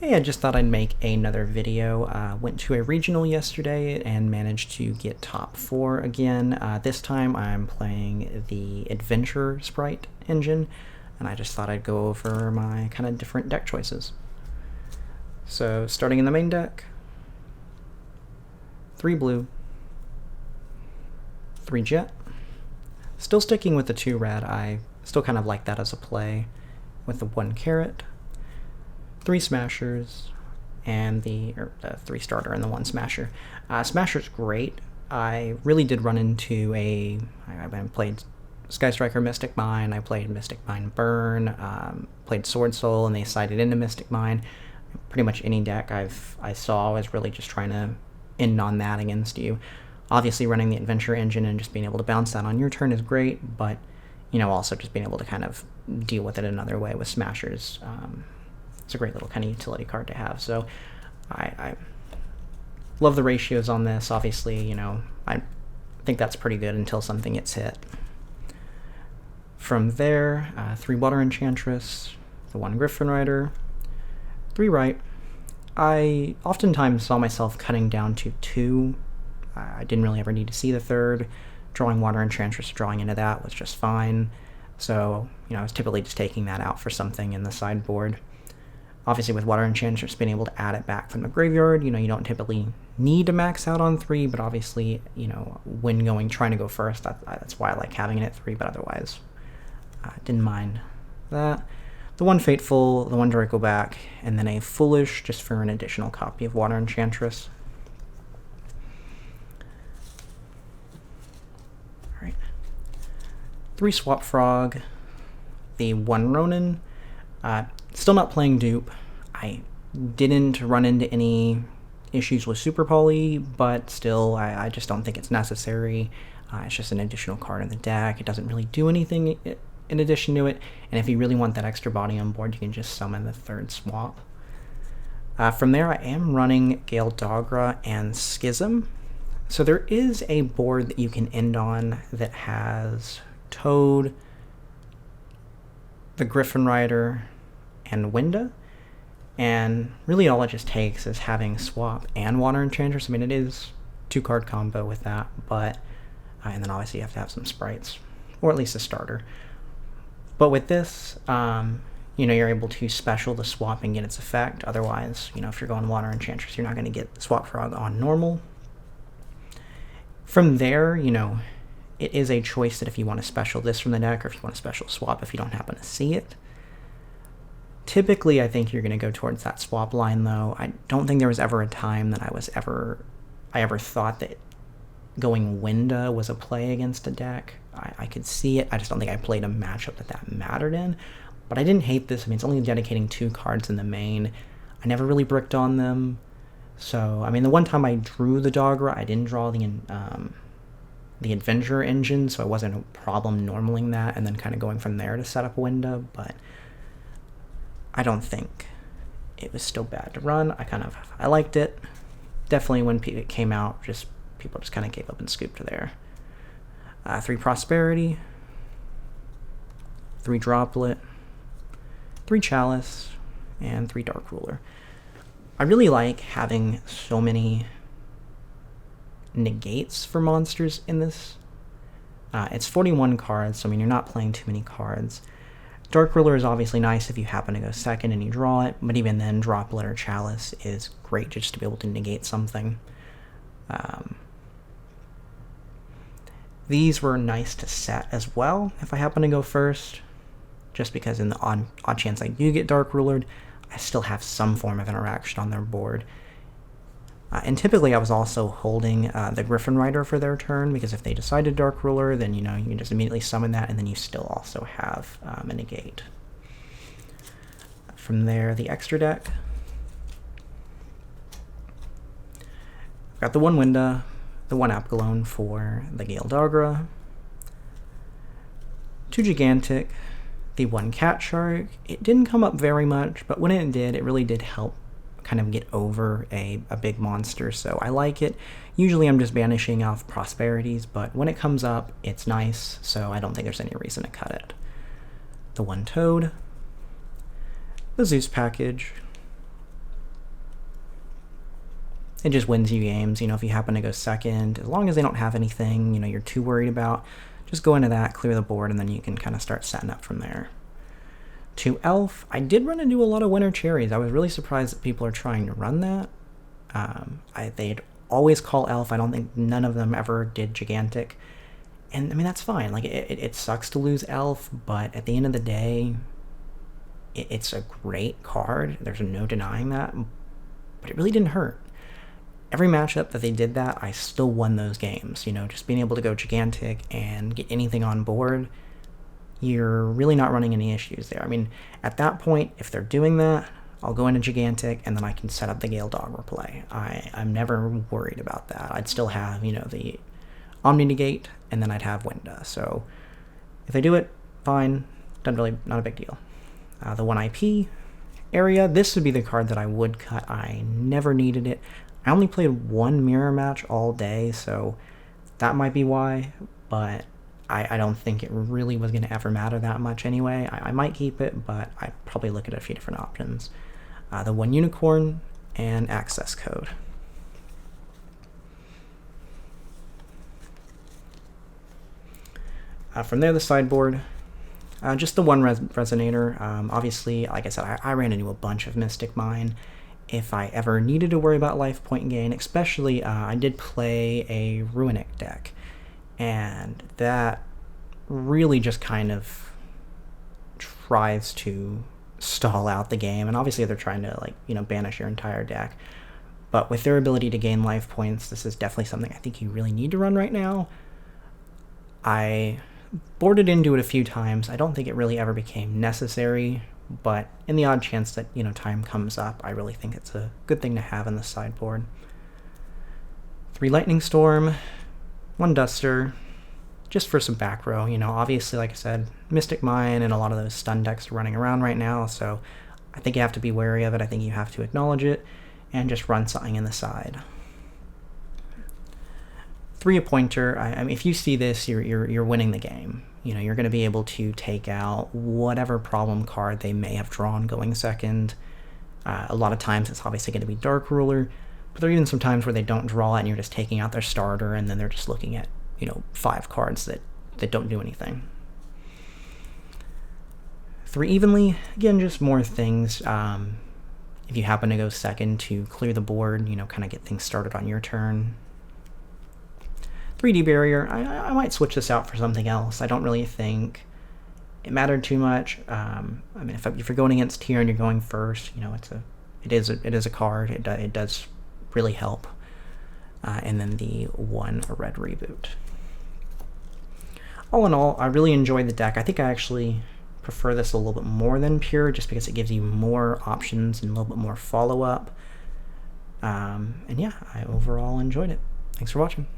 Hey, I just thought I'd make another video. Went to a regional yesterday and managed to get top 4 again. This time I'm playing the Adventurer Spright engine, and I just thought I'd go over my kind of different deck choices. So starting in the main deck, 3 blue, 3 jet. Still sticking with the 2 red, I still kind of like that as a play with the 1 carrot. 3 smashers, and the 3 starter and the 1 smasher. Smasher's great. I really did run into I played Sky Striker Mystic Mine, I played Mystic Mine Burn, played Swordsoul, and they sided into Mystic Mine. Pretty much any deck I saw was really just trying to end on that against you. Obviously running the Adventure engine and just being able to bounce that on your turn is great, but also just being able to kind of deal with it another way with smashers. It's a great little kind of utility card to have. So I love the ratios on this. Obviously, I think that's pretty good until something gets hit. From there, 3 Water Enchantress, the 1 Griffin Rider, 3 Right. I oftentimes saw myself cutting down to 2. I didn't really ever need to see the 3rd. Drawing Water Enchantress, drawing into that was just fine. So, I was typically just taking that out for something in the sideboard. Obviously, with Water Enchantress, being able to add it back from the graveyard, you don't typically need to max out on 3, but obviously, when trying to go first, that's why I like having it at 3, but otherwise, didn't mind that. The 1 Fateful, the 1 Draco back, and then a Foolish, just for an additional copy of Water Enchantress. Alright. 3 Swap Frog, the 1 Ronin. Still not playing dupe. I didn't run into any issues with Super Poly, but still, I just don't think it's necessary. It's just an additional card in the deck. It doesn't really do anything in addition to it, and if you really want that extra body on board, you can just summon the 3rd swap. From there, I am running Gale Dogra and Schism. So there is a board that you can end on that has Toad, the Griffin Rider, and Winda, and really all it just takes is having Swap and Water Enchantress. I mean, it is 2-card combo with that, but and then obviously you have to have some sprites, or at least a starter. But with this, you're able to special the swap and get its effect. Otherwise, if you're going Water Enchantress, you're not going to get the Swap Frog on normal. From there, it is a choice that if you want to special this from the deck, or if you want to special swap if you don't happen to see it. Typically, I think you're going to go towards that swap line, though. I don't think there was ever a time that I ever thought that going Winda was a play against a deck. I could see it. I just don't think I played a matchup that mattered in. But I didn't hate this. I mean, it's only dedicating 2 cards in the main. I never really bricked on them. So, I mean, the one time I drew the Dogra, I didn't draw the Adventurer engine, so it wasn't a problem normaling that and then kind of going from there to set up Winda, but I don't think it was still bad to run. I liked it. Definitely when it came out, people just kind of gave up and scooped there. 3 Prosperity, 3 Droplet, 3 Chalice, and 3 Dark Ruler. I really like having so many negates for monsters in this. It's 41 cards, so I mean, you're not playing too many cards. Dark Ruler is obviously nice if you happen to go second and you draw it, but even then, Droplet or Chalice is great just to be able to negate something. These were nice to set as well if I happen to go first, just because in the odd chance I do get Dark Rulered, I still have some form of interaction on their board. And typically I was also holding the Griffin Rider for their turn, because if they decided Dark Ruler, then you can just immediately summon that, and then you still also have a negate. From there, the extra deck. I've got the 1 Winda, the 1 Apgalone for the Gale Dogra, 2 Gigantic, the 1 Cat Shark. It didn't come up very much, but when it did, it really did help kind of get over a big monster, so I like it. Usually I'm just banishing off Prosperities, but when it comes up, it's nice, so I don't think there's any reason to cut it. The 1 Toad, the Zeus package, it just wins you games. If you happen to go second, as long as they don't have anything, you're too worried about, just go into that, clear the board, and then you can kind of start setting up from there. To Elf, I did run into a lot of Winter Cherries. I was really surprised that people are trying to run that. They'd always call Elf. I don't think none of them ever did Gigantic. And, that's fine. Like, it sucks to lose Elf, but at the end of the day, it's a great card. There's no denying that. But it really didn't hurt. Every matchup that they did that, I still won those games. Just being able to go Gigantic and get anything on board, you're really not running any issues there. At that point, if they're doing that, I'll go into Gigantic, and then I can set up the Gale Dogger play. I'm never worried about that. I'd still have, the Omni Negate, and then I'd have Winda. So if they do it, fine. Not a big deal. The 1 IP area, this would be the card that I would cut. I never needed it. I only played one mirror match all day, so that might be why, but I don't think it really was going to ever matter that much anyway. I might keep it, but I'd probably look at a few different options. The 1 Unicorn and Access Code. From there, the sideboard. Just the 1 Resonator. Obviously, like I said, I ran into a bunch of Mystic Mine. If I ever needed to worry about life point gain, especially, I did play a Runick deck, and that really just kind of tries to stall out the game, and obviously they're trying to banish your entire deck, but with their ability to gain life points, this is definitely something I think you really need to run right now. I boarded into it a few times. I don't think it really ever became necessary, but in the odd chance that time comes up, I really think it's a good thing to have in the sideboard. 3 Lightning Storm, 1 Duster, just for some back row. Obviously, like I said, Mystic Mine and a lot of those stun decks are running around right now, so I think you have to be wary of it. I think you have to acknowledge it and just run something in the side. 3 Appointer. If you see this, you're winning the game. You're going to be able to take out whatever problem card they may have drawn going second. A lot of times it's obviously going to be Dark Ruler, but there are even some times where they don't draw it and you're just taking out their starter, and then they're just looking at 5 cards that don't do anything. 3 Evenly, again, just more things. If you happen to go second, to clear the board, kind of get things started on your turn. 3D Barrier, I might switch this out for something else. I don't really think it mattered too much. If you're going against tier and you're going first, it is a card. It does really help. And then the 1 Red Reboot. All in all, I really enjoyed the deck. I think I actually prefer this a little bit more than Pure, just because it gives you more options and a little bit more follow-up. And yeah, I overall enjoyed it. Thanks for watching.